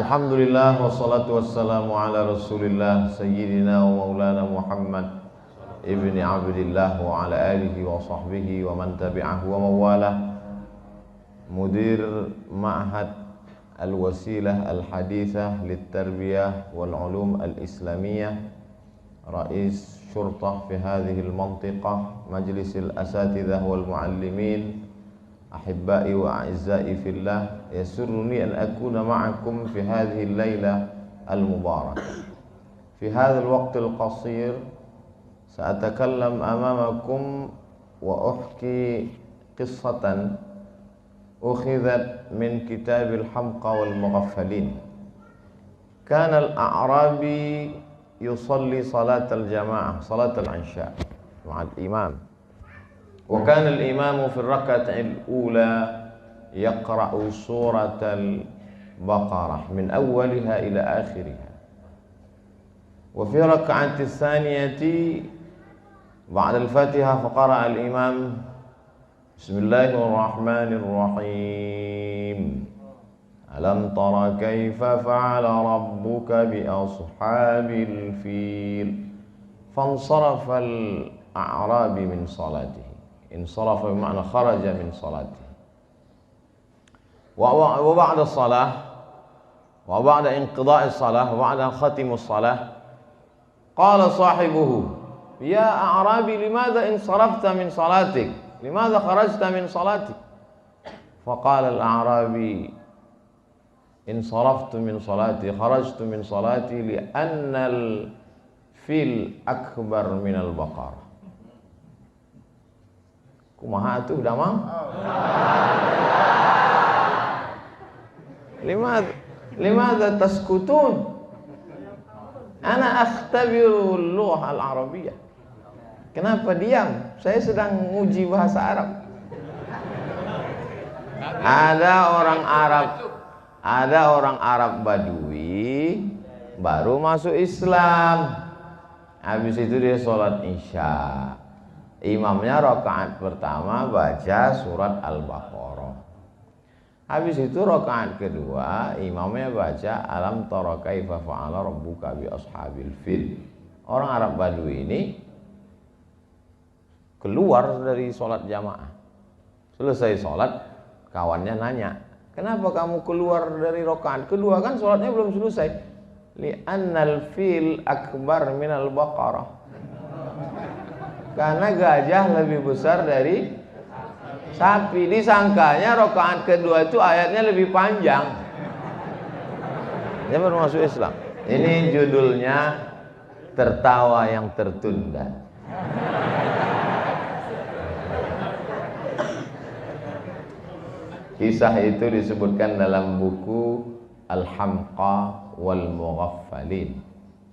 Alhamdulillah wassalatu wassalamu ala Rasulillah sayyidina wa maulana Muhammad ibni Abdillah wa ala alihi wa sahbihi wa man tabi'ahu wa mawalah. Mudir Ma'had Al-Wasilah Al-Hadithah Lit-Tarbiyah wal-Ulum Al-Islamiyah, Rais Syurtah fi hadhihi al-mantiqah, Majlis al-Asatidah wal-Muallimin, Ahibbai wa a'izai fillah, yasurruni an akuna ma'akum fi hadhihi al-laila al-mubarakah. Fi hadha al-waqt al-qasir sa'atakallam amamakum wa uhki qissatan ukhidhat min kitab al-hamqa wal-mughaffalin. Kana al-a'rabi yusalli salat al-jama'ah, salat al-'isha ma'al imam. وكان الإمام في الركعة الأولى يقرأ سورة البقرة من أولها إلى آخرها، وفي الركعة الثانية بعد الفاتحة فقرأ الإمام بسم الله الرحمن الرحيم ألم تر كيف فعل ربك بأصحاب الفيل، فانصرف الأعرابي من صلاته. انصرف بمعنى خرج من صلاته. وبعد الصلاة وبعد انقضاء الصلاة وبعد ختم الصلاة قال صاحبه يا أعرابي لماذا انصرفت من صلاتك، لماذا خرجت من صلاتك؟ فقال الأعرابي انصرفت من صلاتي، خرجت من صلاتي لأن الفيل أكبر من البقرة. Kumaha tuh damang? Limadha taskutun? Ana akhtabiru al-lughah al-arabiyyah. Kenapa diam? Saya sedang uji bahasa Arab. Ada orang Arab Badui baru masuk Islam. Habis itu dia sholat Isya. Imamnya rakaat pertama baca surat Al-Baqarah. Habis itu rakaat kedua imamnya baca alam tara kaifa fa'ala rabbuka bi ashabil fil. Orang Arab Badui ini keluar dari sholat jamaah. Selesai sholat, kawannya nanya, kenapa kamu keluar dari rakaat kedua, kan sholatnya belum selesai? Li'annal fil akbar minal baqarah. Karena gajah lebih besar dari sapi. Disangkanya rakaat kedua itu ayatnya lebih panjang. Dia baru masuk Islam. Ini judulnya tertawa yang tertunda. Kisah itu disebutkan dalam buku Al-Hamqa wal-Mughaffalin.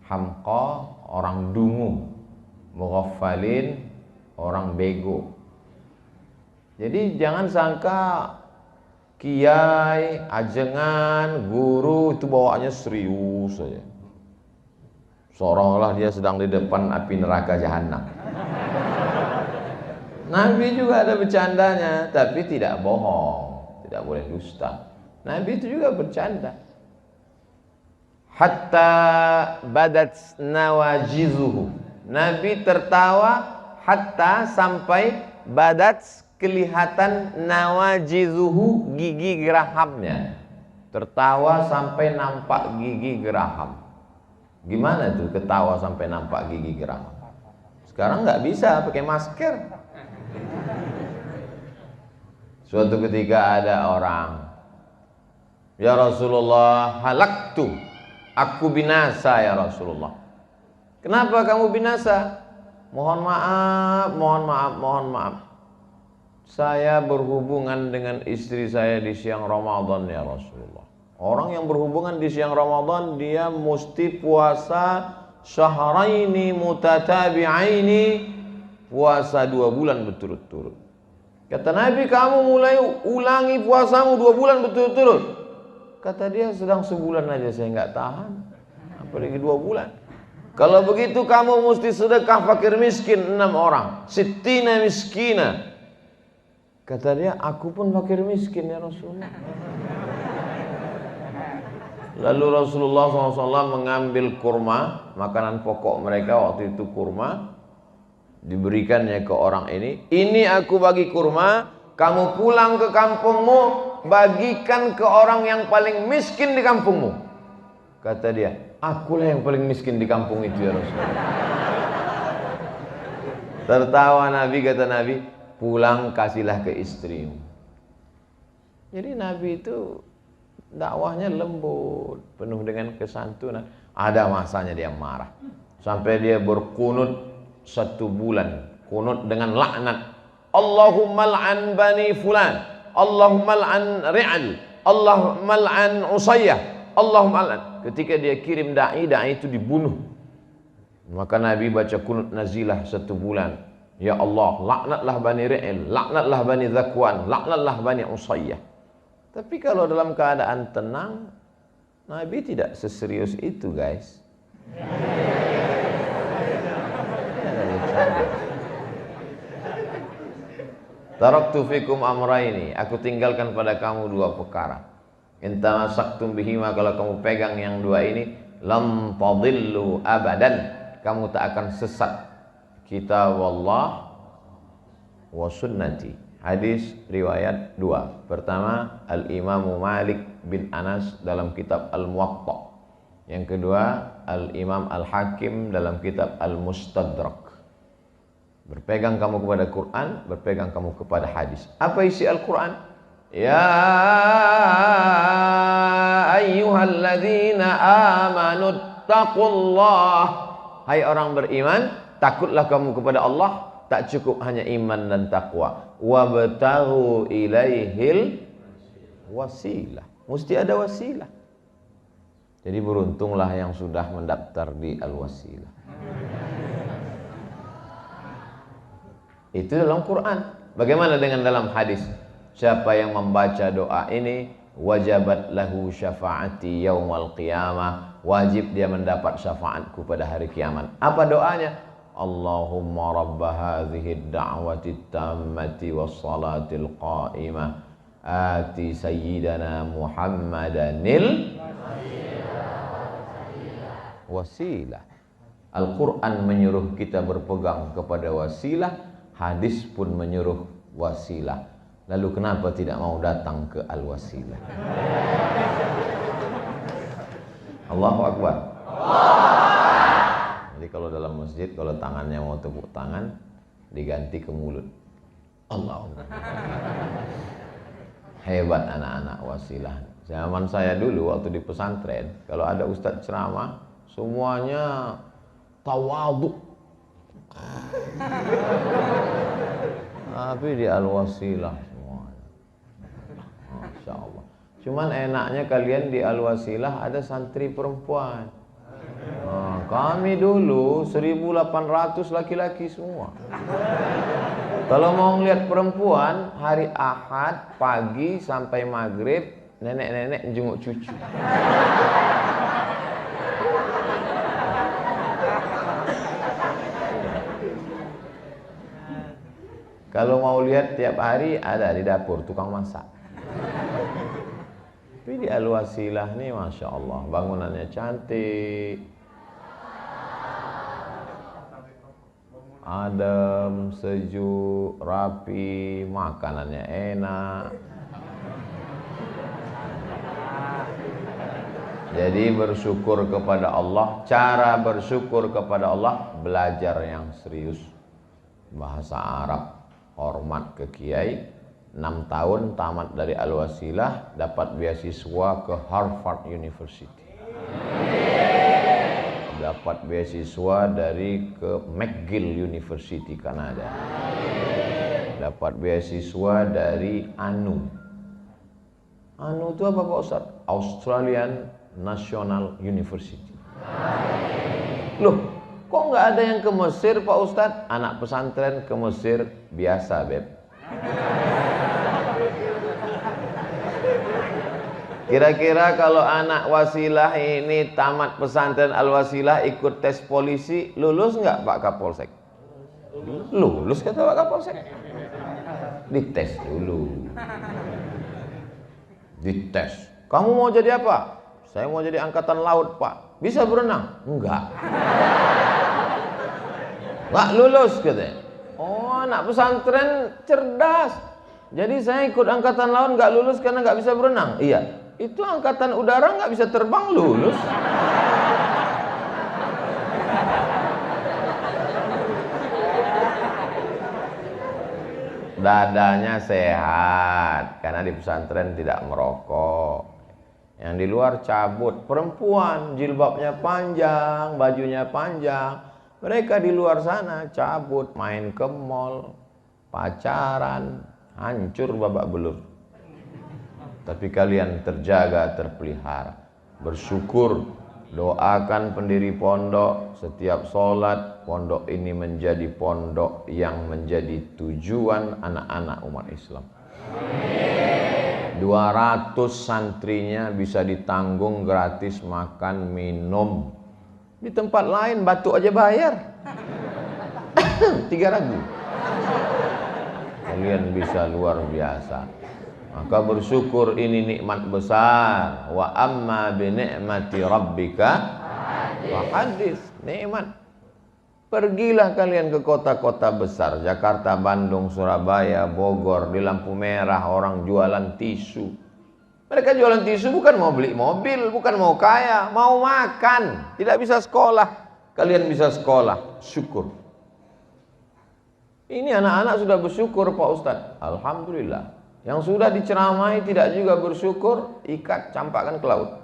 Hamqa orang dungu, Mughaffalin orang bego. Jadi jangan sangka kiai, ajengan, guru itu bawaannya serius saja. Seolah-olah dia sedang di depan api neraka jahanam. Nabi juga ada bercandanya, tapi tidak bohong, tidak boleh dusta. Nabi itu juga bercanda. Hatta badat nawajizuhu. Nabi tertawa hatta sampai badat kelihatan nawajizuhu, gigi gerahamnya. Tertawa sampai nampak gigi geraham. Gimana tuh ketawa sampai nampak gigi geraham? Sekarang nggak bisa pakai masker. Suatu ketika ada orang, ya Rasulullah, halaktu, aku binasa ya Rasulullah. Kenapa kamu binasa? Mohon maaf. Saya berhubungan dengan istri saya di siang Ramadan ya Rasulullah. Orang yang berhubungan di siang Ramadan dia mesti puasa syahraini mutatabi'aini, puasa 2 bulan berturut-turut. Kata Nabi, kamu mulai ulangi puasamu 2 bulan berturut-turut. Kata dia, sedang sebulan aja saya nggak tahan, apalagi 2 bulan. Kalau begitu kamu mesti sedekah fakir miskin 6 orang, sittina miskina. Kata dia, aku pun fakir miskin ya Rasulullah. Lalu Rasulullah SAW mengambil kurma, makanan pokok mereka waktu itu kurma, diberikannya ke orang ini. Ini aku bagi kurma, kamu pulang ke kampungmu, bagikan ke orang yang paling miskin di kampungmu. Kata dia, akulah yang paling miskin di kampung itu ya Rasulullah. Tertawa Nabi, kata Nabi, pulang kasihlah ke istrimu. Jadi Nabi itu dakwahnya lembut, penuh dengan kesantunan. Ada masanya dia marah, sampai dia berkunut 1 bulan, kunut dengan laknat. Allahumma la'an bani fulan, Allahumma la'an ri'al, Allahumma la'an usayyah, Allahumma la'an. Ketika dia kirim da'i itu dibunuh. Maka Nabi baca kunut nazilah 1 bulan. Ya Allah, laknatlah bani ri'al, laknatlah bani zakwan, laknatlah bani usayyah. Tapi kalau dalam keadaan tenang, Nabi tidak seserius itu, guys. Taraktu fikum amraini, aku tinggalkan pada kamu 2 perkara. In tamassaktum bihima, kalau kamu pegang yang 2 ini, lam tadillu abadan, kamu tak akan sesat. Kitab Allah wa sunnati. Hadis riwayat 2. Pertama, Al-Imamu Malik bin Anas dalam kitab Al-Muwatta. Yang kedua, Al-Imam Al-Hakim dalam kitab Al-Mustadrak. Berpegang kamu kepada Quran, berpegang kamu kepada hadis. Apa isi Al-Quran? Ya ayyuhalladzina amanu taqullah. Hai orang beriman, takutlah kamu kepada Allah. Tak cukup hanya iman dan takwa. Wabtaghu ilaihil wasilah. Mesti ada wasilah. Jadi beruntunglah yang sudah mendaftar di Al-Wasilah. Itu dalam Quran. Bagaimana dengan dalam hadis? Siapa yang membaca doa ini, wajabat lahu syafaati yaumal qiyamah. Wajib dia mendapat syafaatku pada hari kiamat. Apa doanya? Allahumma rabba hadhihi ad-da'wati tammati was-salatil qa'imah ati sayyidana Muhammadanil wasilah. Al-Quran menyuruh kita berpegang kepada wasilah, hadis pun menyuruh wasilah. Lalu kenapa tidak mau datang ke Al-Wasilah? Allahu Akbar. Jadi kalau dalam masjid, kalau tangannya mau tepuk tangan, diganti ke mulut. Allahu Akbar. Hebat anak-anak wasilah. Zaman saya dulu waktu di pesantren, kalau ada ustadz ceramah, semuanya tawadhu. Tapi di Al-Wasilah semuanya. Masya Allah. Cuman enaknya kalian di Al-Wasilah ada santri perempuan. Nah, kami dulu 1.800 laki-laki semua. Kalau mau ngeliat perempuan, hari Ahad pagi sampai maghrib, nenek-nenek jenguk cucu. Kalau mau lihat tiap hari ada di dapur tukang masak. Tapi di Al-Wasilah nih Masya Allah, bangunannya cantik, adem, sejuk, rapi, makanannya enak. Jadi bersyukur kepada Allah. Cara bersyukur kepada Allah, belajar yang serius bahasa Arab, hormat ke kiai. 6 tahun tamat dari Al-Wasilah, dapat beasiswa ke Harvard University. Dapat beasiswa dari ke McGill University Kanada. Dapat beasiswa dari ANU. ANU itu apa Pak Ustaz? Australian National University. Loh, kok nggak ada yang ke Mesir Pak Ustaz? Anak pesantren ke Mesir biasa, Beb. Kira-kira kalau anak wasilah ini tamat pesantren Al-Wasilah ikut tes polisi, lulus nggak Pak Kapolsek? Lulus kata Pak Kapolsek. Dites dulu. Dites. Kamu mau jadi apa? Saya mau jadi angkatan laut, Pak. Bisa berenang? Enggak. Enggak lulus katanya. Oh, anak pesantren cerdas. Jadi saya ikut angkatan laut enggak lulus karena enggak bisa berenang. Iya. Itu angkatan udara enggak bisa terbang lulus. Dadanya sehat karena di pesantren tidak merokok. Yang di luar cabut. Perempuan jilbabnya panjang, bajunya panjang. Mereka di luar sana cabut, main ke mall, pacaran, hancur babak belur. Tapi kalian terjaga, terpelihara. Bersyukur, doakan pendiri pondok. Setiap sholat, pondok ini menjadi pondok yang menjadi tujuan anak-anak umat Islam. 200 santrinya bisa ditanggung gratis makan minum. Di tempat lain batuk aja bayar 3.000. Kalian bisa luar biasa. Maka bersyukur, ini nikmat besar. Wa amma bi ni'mati rabbika fahadits. Nikmat. Pergilah kalian ke kota-kota besar, Jakarta, Bandung, Surabaya, Bogor, di lampu merah orang jualan tisu. Mereka jualan tisu bukan mau beli mobil, bukan mau kaya, mau makan. Tidak bisa sekolah. Kalian bisa sekolah, syukur. Ini anak-anak sudah bersyukur, Pak Ustadz. Alhamdulillah. Yang sudah diceramai tidak juga bersyukur, ikat, campakkan ke laut.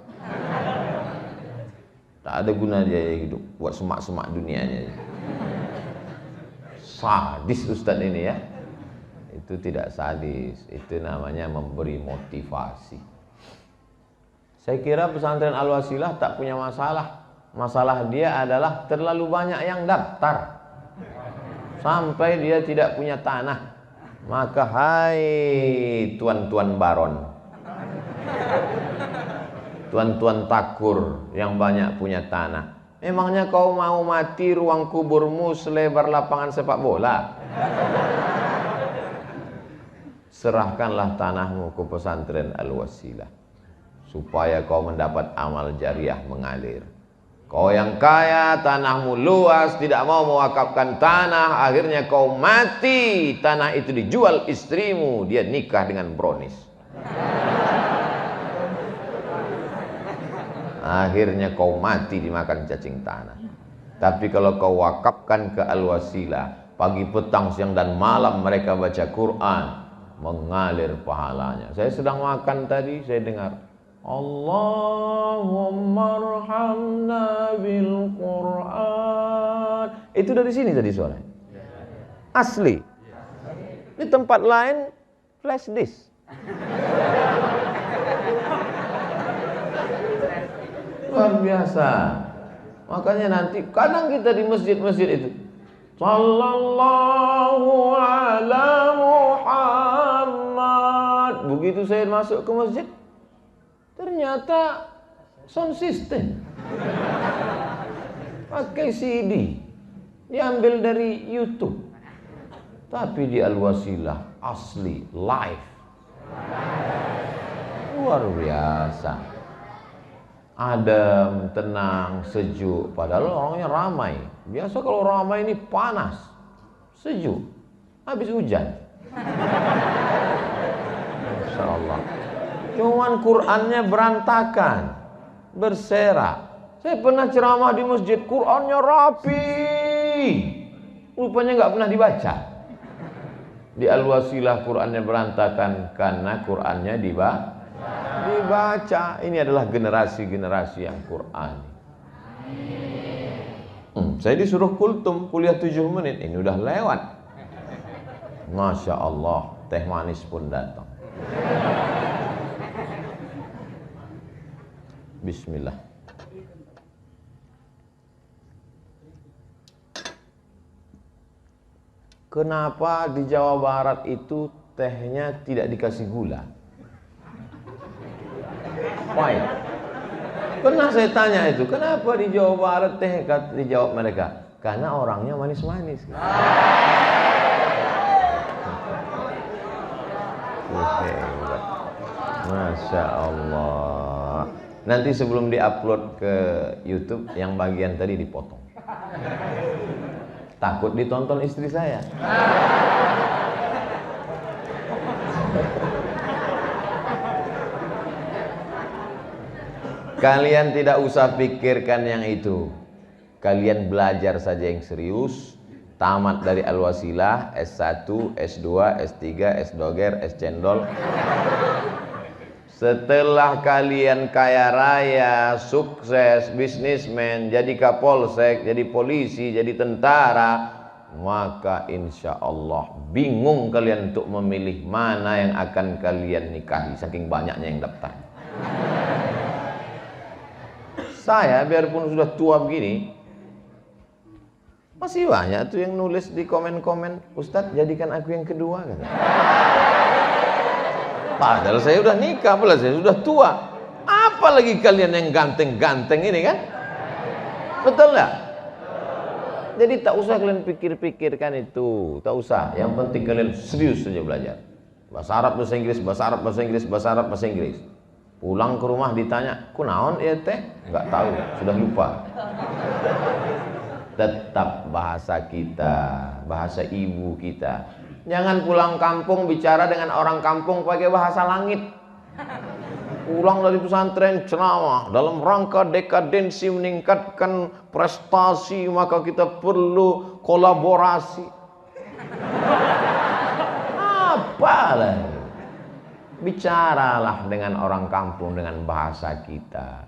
Tak ada guna dia hidup, buat semak-semak dunianya. Sadis Ustadz ini ya. Itu tidak sadis, itu namanya memberi motivasi. Saya kira pesantren Al-Wasilah tak punya masalah. Masalah dia adalah terlalu banyak yang daftar sampai dia tidak punya tanah. Maka hai tuan-tuan baron, tuan-tuan takur yang banyak punya tanah, memangnya kau mau mati ruang kuburmu selebar lapangan sepak bola? Serahkanlah tanahmu ke pesantren Al-Wasilah supaya kau mendapat amal jariah mengalir. Kau yang kaya, tanahmu luas, tidak mau mewakafkan tanah, akhirnya kau mati, tanah itu dijual istrimu, dia nikah dengan brownies. Akhirnya kau mati dimakan cacing tanah. Tapi kalau kau wakafkan ke Al-Wasilah, pagi, petang, siang dan malam mereka baca Quran, mengalir pahalanya. Saya sedang makan tadi, saya dengar Allahumma arhamna bil Quran. Itu dari sini tadi suara. Asli. Di tempat lain flash disk. Luar biasa. Makanya nanti kadang kita di masjid-masjid itu Sallallahu ala Muhammad. Begitu saya masuk ke masjid, ternyata sound system pakai CD diambil dari YouTube. Tapi di Al-Wasilah asli live. Luar biasa. Adem, tenang, sejuk. Padahal orangnya ramai. Biasa kalau ramai ini panas, sejuk, habis hujan. Masya Allah. Cuman Qurannya berantakan, berserak. Saya pernah ceramah di masjid, Qurannya rapi, rupanya nggak pernah dibaca. Di Al-Wasilah Qurannya berantakan karena Qurannya dibaca. Ini adalah generasi-generasi yang Quran. Saya disuruh kultum kuliah 7 menit, ini udah lewat. Masya Allah, teh manis pun datang. Bismillah. Kenapa di Jawa Barat itu tehnya tidak dikasih gula? Why? Pernah saya tanya itu, kenapa di Jawa Barat teh? Dijawab mereka, karena orangnya manis-manis. Masya Allah. Nanti sebelum diupload ke YouTube, yang bagian tadi dipotong. Takut ditonton istri saya. Kalian tidak usah pikirkan yang itu. Kalian belajar saja yang serius. Tamat dari Al-Wasilah, S1, S2, S3, S-Doger, S-Cendol. Setelah kalian kaya raya, sukses, bisnismen, jadi kapolsek, jadi polisi, jadi tentara, maka insya Allah bingung kalian untuk memilih mana yang akan kalian nikahi, saking banyaknya yang daftar. Saya biarpun sudah tua begini, masih banyak tuh yang nulis di komen-komen, Ustadz jadikan aku yang kedua, kata. Padahal saya udah nikah, padahal saya sudah tua. Apalagi kalian yang ganteng-ganteng ini kan? Betul nggak? Jadi tak usah kalian pikir-pikirkan itu, tak usah. Yang penting kalian serius saja belajar. Bahasa Arab, bahasa Inggris, bahasa Arab, bahasa Inggris, bahasa Arab, bahasa Inggris. Pulang ke rumah ditanya, kunaon ya teh? Nggak tahu, sudah lupa. Tetap bahasa kita, bahasa ibu kita. Jangan pulang kampung bicara dengan orang kampung pakai bahasa langit. Pulang dari pesantren ceramah dalam rangka dekadensi meningkatkan prestasi, maka kita perlu kolaborasi. Apalah? Bicaralah dengan orang kampung dengan bahasa kita.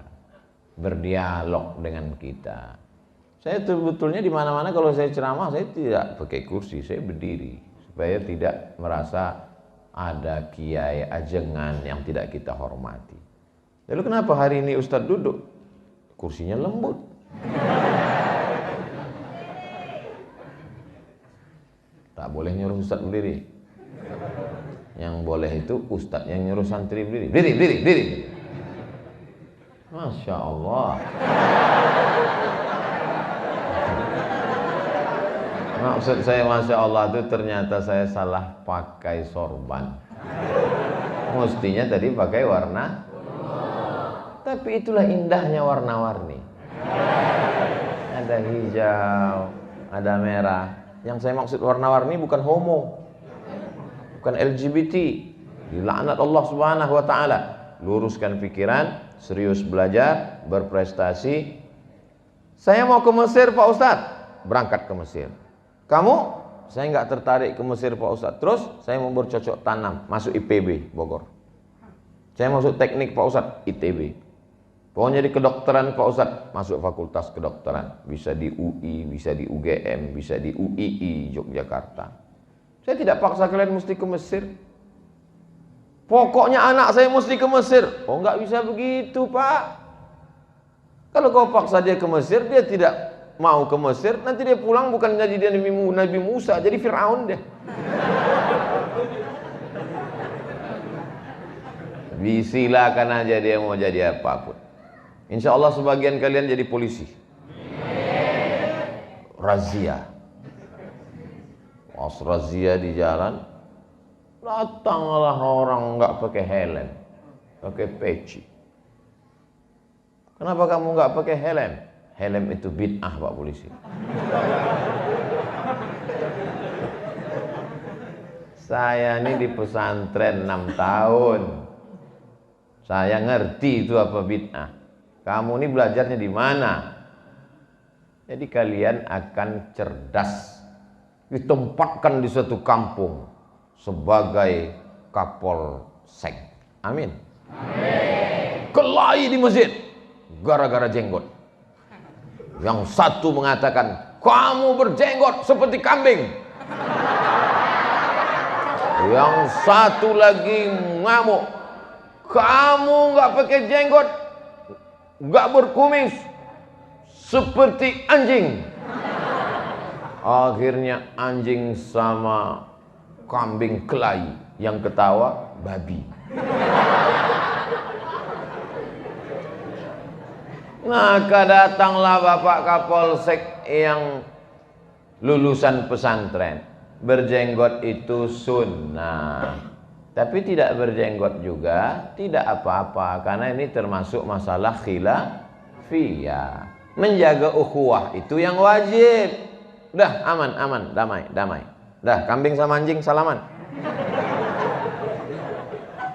Berdialog dengan kita. Saya sebetulnya di mana-mana kalau saya ceramah saya tidak pakai kursi, saya berdiri supaya tidak merasa ada kiai ajengan yang tidak kita hormati. Lalu kenapa hari ini Ustadz duduk? Kursinya lembut. Tak boleh nyuruh Ustadz berdiri. Yang boleh itu Ustadz yang nyuruh santri berdiri. Berdiri. Masya Allah. Maksud saya Masya Allah itu ternyata saya salah pakai sorban. Mestinya tadi pakai warna. Tapi itulah indahnya warna-warni. Ada hijau, ada merah. Yang saya maksud warna-warni bukan homo, bukan LGBT. Dilaknat Allah Subhanahu wa taala. Luruskan pikiran, serius belajar, berprestasi. Saya mau ke Mesir Pak Ustadz. Berangkat ke Mesir. Kamu, saya nggak tertarik ke Mesir Pak Ustadz. Terus saya mau bercocok tanam, masuk IPB Bogor. Saya masuk teknik Pak Ustadz, ITB. Pokoknya di kedokteran Pak Ustadz, masuk fakultas kedokteran. Bisa di UI, bisa di UGM, bisa di UII Yogyakarta. Saya tidak paksa kalian mesti ke Mesir. Pokoknya anak saya mesti ke Mesir. Oh nggak bisa begitu Pak. Kalau kau paksa dia ke Mesir, dia tidak mau ke Mesir, nanti dia pulang bukan jadi dia Nabi Musa, jadi Fir'aun dia. Silakan aja dia mau jadi apapun. Insya Allah sebagian kalian jadi polisi. Razia. Pas razia di jalan, datanglah orang nggak pakai helm, pakai peci. Kenapa kamu nggak pakai helm? Helm itu bid'ah Pak polisi. Saya ini di pesantren 6 tahun. Saya ngerti itu apa bid'ah. Kamu ini belajarnya di mana? Jadi kalian akan cerdas. Ditempatkan di suatu kampung sebagai kapolsek. Amin. Amin. Kelahi di masjid gara-gara jenggot. Yang satu mengatakan, kamu berjenggot seperti kambing. Yang satu lagi ngamuk, kamu nggak pakai jenggot, nggak berkumis, seperti anjing. Akhirnya anjing sama kambing kelahi, yang ketawa babi. Maka datanglah Bapak Kapolsek yang lulusan pesantren. Berjenggot itu sunnah. Tapi tidak berjenggot juga tidak apa-apa, karena ini termasuk masalah khilafiyah. Menjaga ukhuwah itu yang wajib. Udah aman, damai. Dah kambing sama anjing salaman.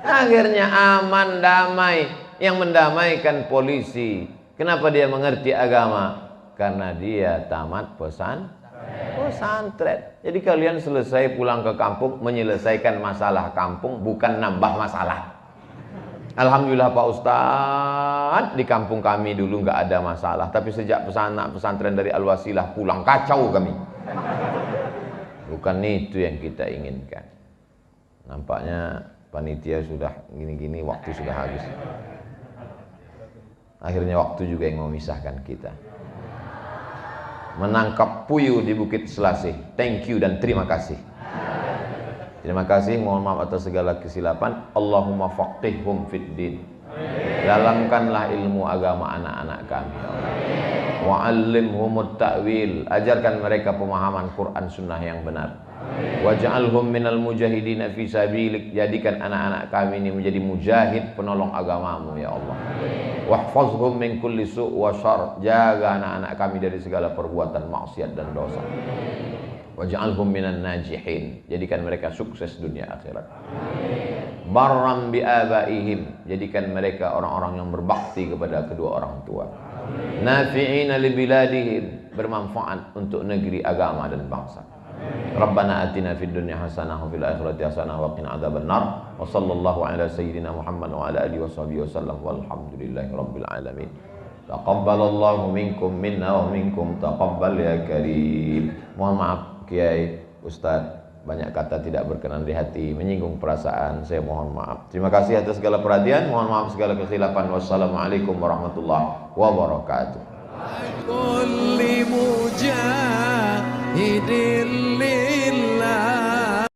Akhirnya aman, damai. Yang mendamaikan polisi. Kenapa dia mengerti agama? Karena dia tamat pesantren. Jadi kalian selesai pulang ke kampung menyelesaikan masalah kampung, bukan nambah masalah. Alhamdulillah Pak Ustadz, di kampung kami dulu nggak ada masalah, tapi sejak pesantren dari Al-Wasilah pulang kacau kami. Bukan itu yang kita inginkan. Nampaknya panitia sudah gini-gini, waktu sudah habis. Akhirnya waktu juga yang memisahkan kita. Menangkap puyuh di Bukit Selasih. Thank you dan terima kasih. Terima kasih, mohon maaf atas segala kesilapan. Allahumma faqihhum fid din. Dalamkanlah ilmu agama anak-anak kami. Wa'allimhumut ta'wil. Ajarkan mereka pemahaman Quran Sunnah yang benar. Waj'alhum minal mujahidina fi sabilik. Jadikan anak-anak kami ini menjadi mujahid penolong agamamu ya Allah. Wahfazhum min kulli su' wa syarr. Jaga anak-anak kami dari segala perbuatan maksiat dan dosa. Waj'alhum minan najihin. Jadikan mereka sukses dunia akhirat. Barram bi abaihim. Jadikan mereka orang-orang yang berbakti kepada kedua orang tua. Nafi'ina li biladihim. Bermanfaat untuk negeri, agama dan bangsa. Rabbana atina fid dunya hasanah wa fil akhirati hasanah wa qina adzabannar. Wa sallallahu ala sayyidina Muhammad wa ala alihi washabihi wasallam walhamdulillahi rabbil alamin. Taqabbalallahu minkum minna wa minkum taqabbal ya karim. Mohon maaf Kiai, Ustadz, banyak kata tidak berkenan di hati, menyinggung perasaan, saya mohon maaf. Terima kasih atas segala perhatian, mohon maaf segala kesilapan. Wassalamualaikum warahmatullahi wabarakatuh.